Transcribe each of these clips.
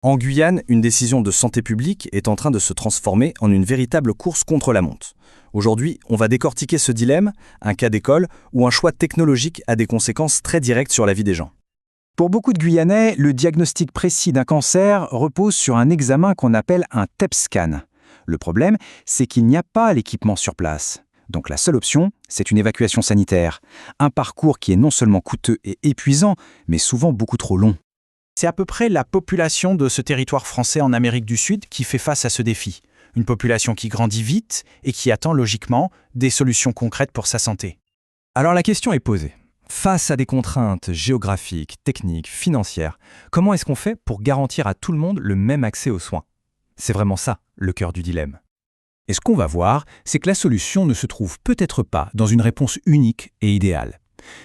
En Guyane, une décision de santé publique est en train de se transformer en une véritable course contre la montre. Aujourd'hui, on va décortiquer ce dilemme, un cas d'école où un choix technologique a des conséquences très directes sur la vie des gens. Pour beaucoup de Guyanais, le diagnostic précis d'un cancer repose sur un examen qu'on appelle un TEP scan. Le problème, c'est qu'il n'y a pas l'équipement sur place. Donc la seule option, c'est une évacuation sanitaire. Un parcours qui est non seulement coûteux et épuisant, mais souvent beaucoup trop long. C'est à peu près la population de ce territoire français en Amérique du Sud qui fait face à ce défi. Une population qui grandit vite et qui attend logiquement des solutions concrètes pour sa santé. Alors la question est posée. Face à des contraintes géographiques, techniques, financières, comment est-ce qu'on fait pour garantir à tout le monde le même accès aux soins? C'est vraiment ça, le cœur du dilemme. Et ce qu'on va voir, c'est que la solution ne se trouve peut-être pas dans une réponse unique et idéale.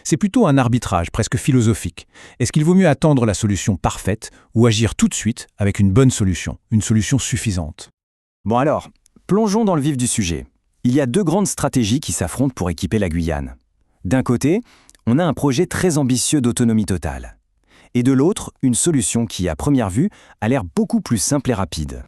C'est plutôt un arbitrage presque philosophique. Est-ce qu'il vaut mieux attendre la solution parfaite ou agir tout de suite avec une bonne solution, une solution suffisante? Bon alors, plongeons dans le vif du sujet. Il y a deux grandes stratégies qui s'affrontent pour équiper la Guyane. D'un côté, on a un projet très ambitieux d'autonomie totale. Et de l'autre, une solution qui, à première vue, a l'air beaucoup plus simple et rapide.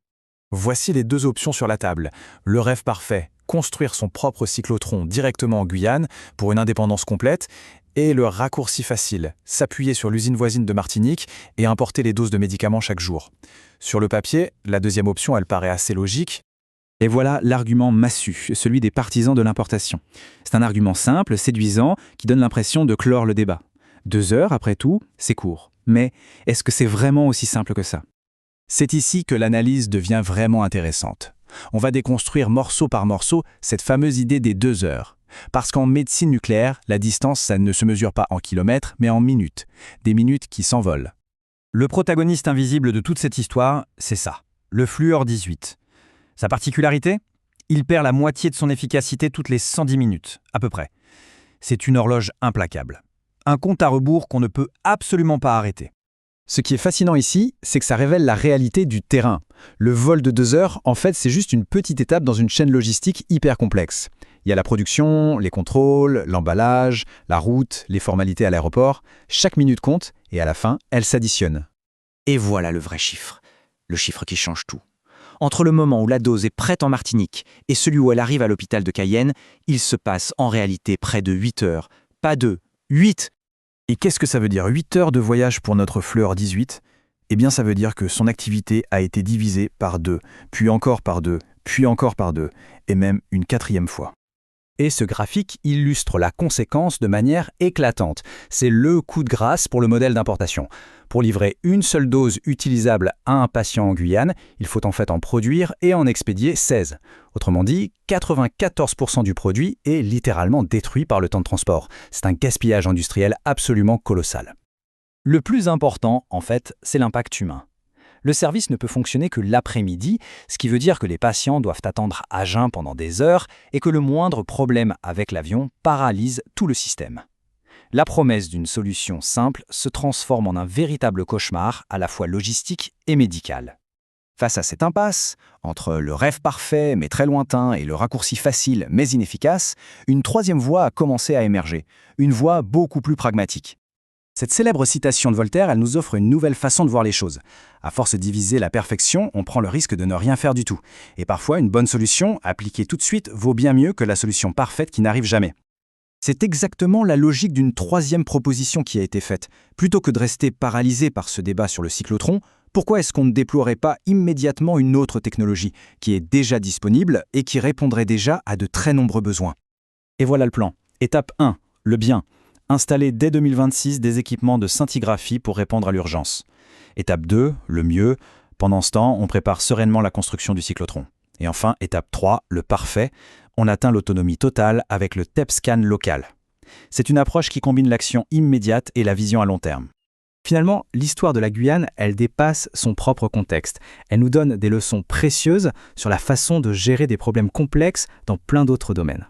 Voici les deux options sur la table. Le rêve parfait, construire son propre cyclotron directement en Guyane pour une indépendance complète, et le raccourci facile, s'appuyer sur l'usine voisine de Martinique et importer les doses de médicaments chaque jour. Sur le papier, la deuxième option, elle paraît assez logique. Et voilà l'argument massu, celui des partisans de l'importation. C'est un argument simple, séduisant, qui donne l'impression de clore le débat. 2 heures, après tout, c'est court. Mais est-ce que c'est vraiment aussi simple que ça? C'est ici que l'analyse devient vraiment intéressante. On va déconstruire morceau par morceau cette fameuse idée des 2 heures. Parce qu'en médecine nucléaire, la distance, ça ne se mesure pas en kilomètres, mais en minutes. Des minutes qui s'envolent. Le protagoniste invisible de toute cette histoire, c'est ça, le fluor 18. Sa particularité? Il perd la moitié de son efficacité toutes les 110 minutes, à peu près. C'est une horloge implacable. Un compte à rebours qu'on ne peut absolument pas arrêter. Ce qui est fascinant ici, c'est que ça révèle la réalité du terrain. Le vol de 2 heures, en fait, c'est juste une petite étape dans une chaîne logistique hyper complexe. Il y a la production, les contrôles, l'emballage, la route, les formalités à l'aéroport. Chaque minute compte et à la fin, elle s'additionne. Et voilà le vrai chiffre. Le chiffre qui change tout. Entre le moment où la dose est prête en Martinique et celui où elle arrive à l'hôpital de Cayenne, il se passe en réalité près de 8 heures. Pas 2, 8. Et qu'est-ce que ça veut dire 8 heures de voyage pour notre fluor 18? Eh bien ça veut dire que son activité a été divisée par 2, puis encore par 2, puis encore par 2, et même une 4e fois. Et ce graphique illustre la conséquence de manière éclatante. C'est le coup de grâce pour le modèle d'importation. Pour livrer une seule dose utilisable à un patient en Guyane, il faut en fait en produire et en expédier 16. Autrement dit, 94% du produit est littéralement détruit par le temps de transport. C'est un gaspillage industriel absolument colossal. Le plus important, en fait, c'est l'impact humain. Le service ne peut fonctionner que l'après-midi, ce qui veut dire que les patients doivent attendre à jeun pendant des heures et que le moindre problème avec l'avion paralyse tout le système. La promesse d'une solution simple se transforme en un véritable cauchemar à la fois logistique et médical. Face à cette impasse, entre le rêve parfait mais très lointain et le raccourci facile mais inefficace, une troisième voie a commencé à émerger, une voie beaucoup plus pragmatique. Cette célèbre citation de Voltaire, elle nous offre une nouvelle façon de voir les choses. À force de diviser la perfection, on prend le risque de ne rien faire du tout. Et parfois, une bonne solution, appliquée tout de suite, vaut bien mieux que la solution parfaite qui n'arrive jamais. C'est exactement la logique d'une troisième proposition qui a été faite. Plutôt que de rester paralysé par ce débat sur le cyclotron, pourquoi est-ce qu'on ne déploierait pas immédiatement une autre technologie qui est déjà disponible et qui répondrait déjà à de très nombreux besoins? Et voilà le plan. Étape 1, le bien. Installer dès 2026 des équipements de scintigraphie pour répondre à l'urgence. Étape 2, le mieux. Pendant ce temps, on prépare sereinement la construction du cyclotron. Et enfin, étape 3, le parfait. On atteint l'autonomie totale avec le TEP scan local. C'est une approche qui combine l'action immédiate et la vision à long terme. Finalement, l'histoire de la Guyane, elle dépasse son propre contexte. Elle nous donne des leçons précieuses sur la façon de gérer des problèmes complexes dans plein d'autres domaines.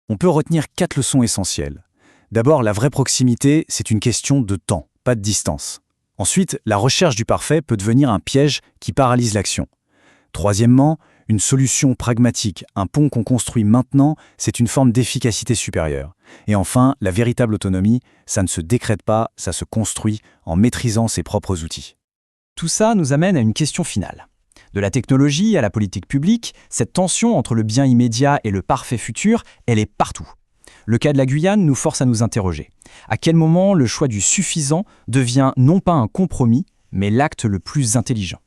On peut retenir 4 leçons essentielles. D'abord, la vraie proximité, c'est une question de temps, pas de distance. Ensuite, la recherche du parfait peut devenir un piège qui paralyse l'action. Troisièmement, une solution pragmatique, un pont qu'on construit maintenant, c'est une forme d'efficacité supérieure. Et enfin, la véritable autonomie, ça ne se décrète pas, ça se construit en maîtrisant ses propres outils. Tout ça nous amène à une question finale. De la technologie à la politique publique, cette tension entre le bien immédiat et le parfait futur, elle est partout. Le cas de la Guyane nous force à nous interroger. À quel moment le choix du suffisant devient non pas un compromis, mais l'acte le plus intelligent ?